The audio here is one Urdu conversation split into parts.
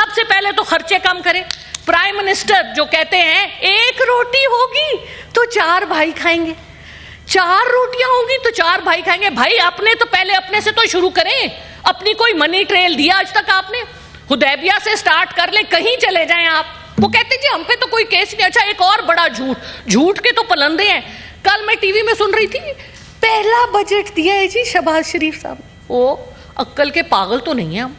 سب سے پہلے تو خرچے کم کریں. پرائم منسٹر جو کہتے ہیں 1 روٹی ہوگی تو 4 بھائی کھائیں گے, 4 روٹیاں ہوگی تو 4 بھائی کھائیں گے. بھائی اپنے تو پہلے اپنے سے تو شروع کریں. اپنی کوئی منی ٹریل دیا آج تک آپ نے؟ حدیبیہ سے سٹارٹ کر لیں, کہیں چلے جائیں آپ. وہ کہتے جی ہم پہ تو کوئی کیس نہیں. اچھا ایک اور بڑا جھوٹ کے تو پلندے ہیں. کل میں ٹی وی میں سن رہی تھی, پہلا بجٹ دیا ہے جی شہباز شریف صاحب. وہ عقل کے پاگل تو نہیں ہیں ہم.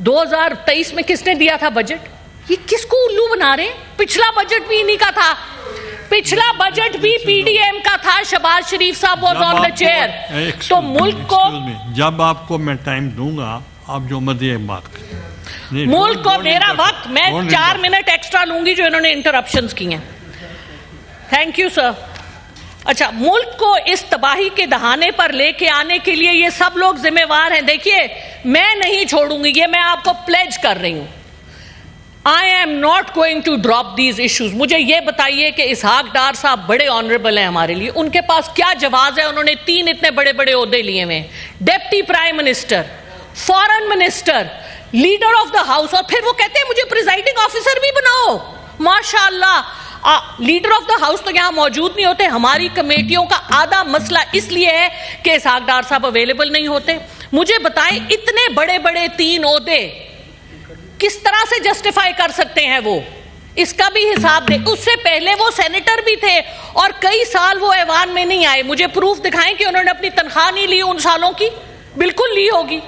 2023 میں کس نے دیا تھا بجٹ؟ یہ کس کو الو بنا رہے ہیں؟ پچھلا بجٹ بھی انہی کا تھا, پچھلا بجٹ بھی پی ڈی ایم کا تھا. شہباز شریف صاحب واز آن دا چیئر. تو ملک کو, جب آپ کو میں ٹائم دوں گا آپ جو مرضی بات کریں. ملک کو میرا وقت, میں 4 منٹ ایکسٹرا لوں گی جو انہوں نے انٹرپشنز کی ہیں. Thank you sir. اچھا, ملک کو اس تباہی کے دہانے پر لے کے آنے کے لیے یہ سب لوگ ذمہ وار ہیں. دیکھیے میں نہیں چھوڑوں گی, یہ میں آپ کو پلیج کر رہی ہوں. I am not going to drop these issues. مجھے یہ بتائیے کہ اسحاق ڈار صاحب بڑے آنریبل ہیں ہمارے لیے, ان کے پاس کیا جواز ہے؟ انہوں نے 3 اتنے بڑے بڑے عہدے لیے ہوئے ہیں, deputy prime minister, foreign minister, leader of the house, اور پھر وہ کہتے ہیں مجھے پریزائڈنگ آفیسر بھی بناؤ. ماشاء اللہ, لیڈر آف دا ہاؤس تو یہاں موجود نہیں ہوتے. ہماری کمیٹیوں کا آدھا مسئلہ اس لیے ہے کہ اسحاق ڈار صاحب اویلیبل نہیں ہوتے. مجھے بتائیں اتنے بڑے بڑے 3 عہدے کس طرح سے جسٹیفائی کر سکتے ہیں وہ؟ اس کا بھی حساب دے. اس سے پہلے وہ سینیٹر بھی تھے اور کئی سال وہ ایوان میں نہیں آئے. مجھے پروف دکھائیں کہ انہوں نے اپنی تنخواہ نہیں لی ان سالوں کی. بالکل لی ہوگی.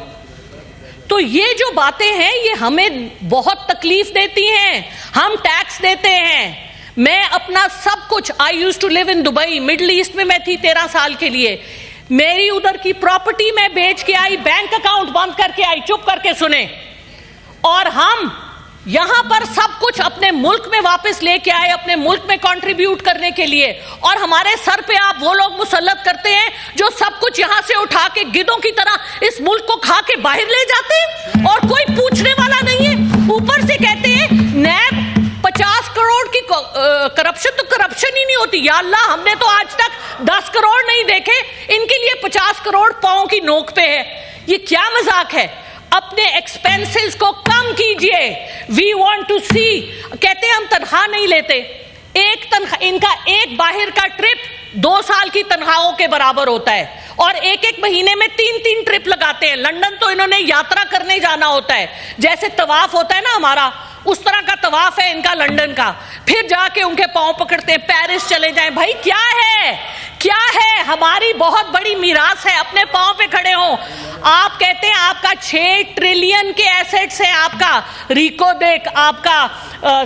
تو یہ جو باتیں ہیں یہ ہمیں بہت تکلیف دیتی ہیں. ہم ٹیکس دیتے ہیں. میں اپنا سب کچھ, I used to live in Dubai, Middle East میں میں تھی 13 سال کے لیے. میری ادھر کی پراپرٹی میں بیچ کے آئی, بینک اکاؤنٹ بند کر کے آئی. چپ کر کے سنیں. اور ہم یہاں پر سب کچھ اپنے ملک میں واپس لے کے آئے, اپنے ملک میں کنٹریبیوٹ کرنے کے لیے. اور ہمارے سر پہ آپ وہ لوگ مسلط کرتے ہیں جو سب کچھ یہاں سے اٹھا کے گدوں کی طرح اس ملک کو کھا کے باہر لے جاتے ہیں اور کوئی پوچھنے والا نہیں ہے. اوپر سے کہتے ہیں نیب 50 کروڑ کی کرپشن, تو کرپشن ہی نہیں ہوتی. یا اللہ, ہم نے تو آج تک 10 کروڑ نہیں دیکھے, ان کے لیے 50 کروڑ پاؤں کی نوک پہ ہے. یہ کیا مذاق ہے؟ اپنے ایکسپینسز کو کم کیجئے. وی وانٹ ٹو سی. کہتے ہیں ہم تنخواہ نہیں لیتے. ایک تنخواہ, ان کا ایک باہر کا ٹرپ 2 سال کی تنخواہوں کے برابر ہوتا ہے, اور ایک مہینے میں 3 ٹرپ لگاتے ہیں. لندن تو انہوں نے یاترا کرنے جانا ہوتا ہے, جیسے طواف ہوتا ہے نا ہمارا, اس طرح کا طواف ہے ان کا لندن کا. پھر جا کے ان کے پاؤں پکڑتے ہیں, پیرس چلے جائیں. بھائی کیا ہے, کیا ہے؟ ہماری بہت بڑی میراث ہے, اپنے پاؤں پہ کھڑے ہوں. آپ کہتے ہیں آپ کا 6 ٹریلین کے ایسٹس ہیں, آپ کا ریکو دیک, آپ کا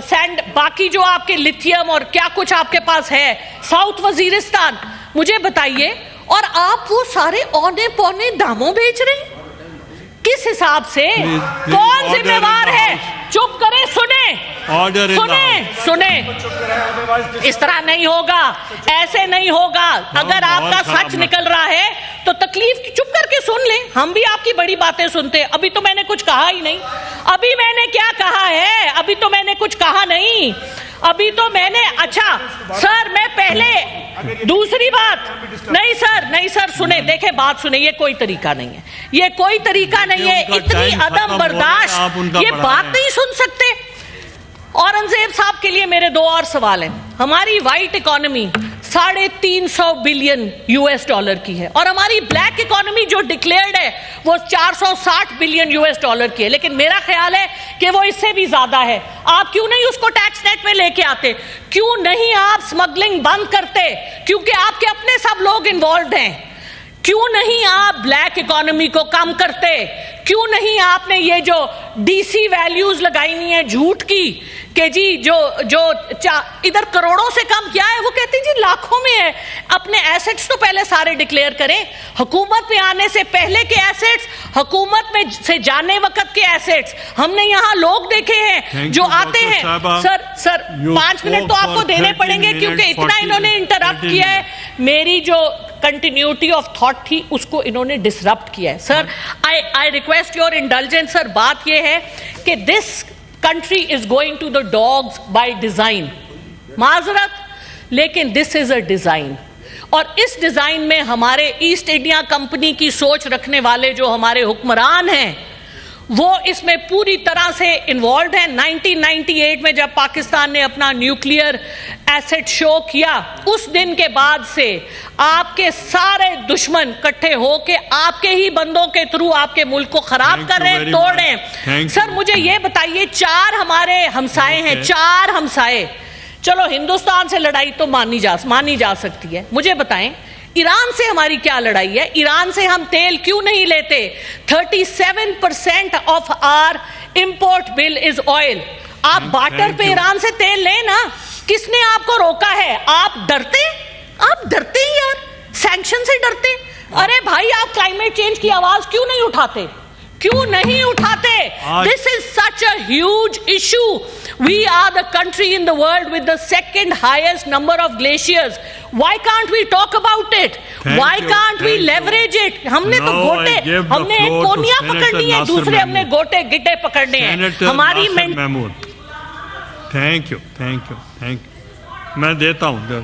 سینڈ, باقی جو آپ کے لتھیم اور کیا کچھ آپ کے پاس ہے, ساؤتھ وزیرستان. مجھے بتائیے, اور آپ وہ سارے اونے پونے داموں بیچ رہے ہیں کس حساب سے؟ کون ذمہ وار ہے؟ چپ کریں, سنیں. اس طرح نہیں ہوگا, ایسے نہیں ہوگا. اگر آپ کا سچ نکل رہا ہے تو تکلیف, چپ کر کے سن لیں. ہم بھی آپ کی بڑی باتیں سنتے ہیں. ابھی تو میں نے کچھ کہا ہی نہیں. ابھی میں نے کیا کہا ہے؟ ابھی تو میں نے کچھ کہا نہیں. ابھی تو میں نے, اچھا سر میں پہلے, دوسری بات نہیں سر سنیں, دیکھیں بات سنیں. یہ کوئی طریقہ نہیں ہے, یہ کوئی طریقہ نہیں ہے. اتنی عدم برداشت, یہ بات نہیں سن سکتے. اورنگزیب صاحب کے لیے میرے 2 اور سوال ہیں. ہماری وائٹ اکانومی $350 بلین کی ہے, اور ہماری بلیک اکانومی جو ڈکلیئرڈ ہے وہ $460 بلین کی ہے. لیکن میرا خیال ہے کہ وہ اس سے بھی زیادہ ہے. آپ کیوں نہیں اس کو ٹیکس نیٹ میں لے کے آتے؟ کیوں نہیں آپ سمگلنگ بند کرتے؟ کیونکہ آپ کے اپنے سب لوگ انوالوڈ ہیں. کیوں نہیں آپ بلیک اکانومی کو کم کرتے؟ کیوں نہیں آپ نے یہ جو ڈی سی ویلیوز لگائی ہوئی ہیں جھوٹ کی کہ جی جو ادھر کروڑوں سے کم کیا ہے, وہ کہتے ہیں جی لاکھوں میں ہے. اپنے ایسٹس تو پہلے سارے ڈکلیئر کریں. حکومت میں آنے سے پہلے کے ایسٹس, حکومت میں سے جانے وقت کے ایسٹس. ہم نے یہاں لوگ دیکھے ہیں جو آتے ہیں. سر 5 منٹ تو آپ کو دینے پڑیں گے کیونکہ اتنا انہوں نے انٹرپٹ کیا ہے. میری جو کنٹینیوٹی آف تھاٹ تھی اس کو انہوں نے ڈسرپٹ کیا ہے. سر آئی ریکویسٹ یور انڈلجنس. سر بات یہ ہے کہ دس country is going to the dogs by design. معذرت, لیکن this is a design. اور اس ڈیزائن میں ہمارے ایسٹ انڈیا کمپنی کی سوچ رکھنے والے جو ہمارے حکمران ہیں وہ اس میں پوری طرح سے انوالوڈ ہیں. 1998 میں جب پاکستان نے اپنا نیوکلیئر ایسٹ شو کیا, اس دن کے بعد سے آپ کے سارے دشمن کٹھے ہو کے آپ کے ہی بندوں کے تھرو آپ کے ملک کو خراب کر رہے ہیں, توڑ رہے ہیں. سر مجھے یہ بتائیے, 4 ہمارے ہمسائے ہیں, 4 ہمسائے. چلو ہندوستان سے لڑائی تو مانی جا سکتی ہے. مجھے بتائیں ایران سے ہماری کیا لڑائی ہے؟ ایران سے ہم تیل کیوں نہیں لیتے؟ 37% of our import bill is oil. آپ بارٹر پہ ایران سے تیل لیں نا, کس نے آپ کو روکا ہے؟ آپ ڈرتے ہیں یار, سینکشن سے ڈرتے. ارے بھائی آپ کلائمیٹ چینج کی آواز کیوں نہیں اٹھاتے؟ This is such a huge issue. We are the country in the world with the second highest number of glaciers. Why can't we talk about it? Why can't we leverage it? ہم نے تو گوٹے, ہم نے ایک کونیاں پکڑنی ہے, دوسرے ہم نے گوٹے گٹے پکڑنے ہیں. ہماری تھینک یو. میں دیتا ہوں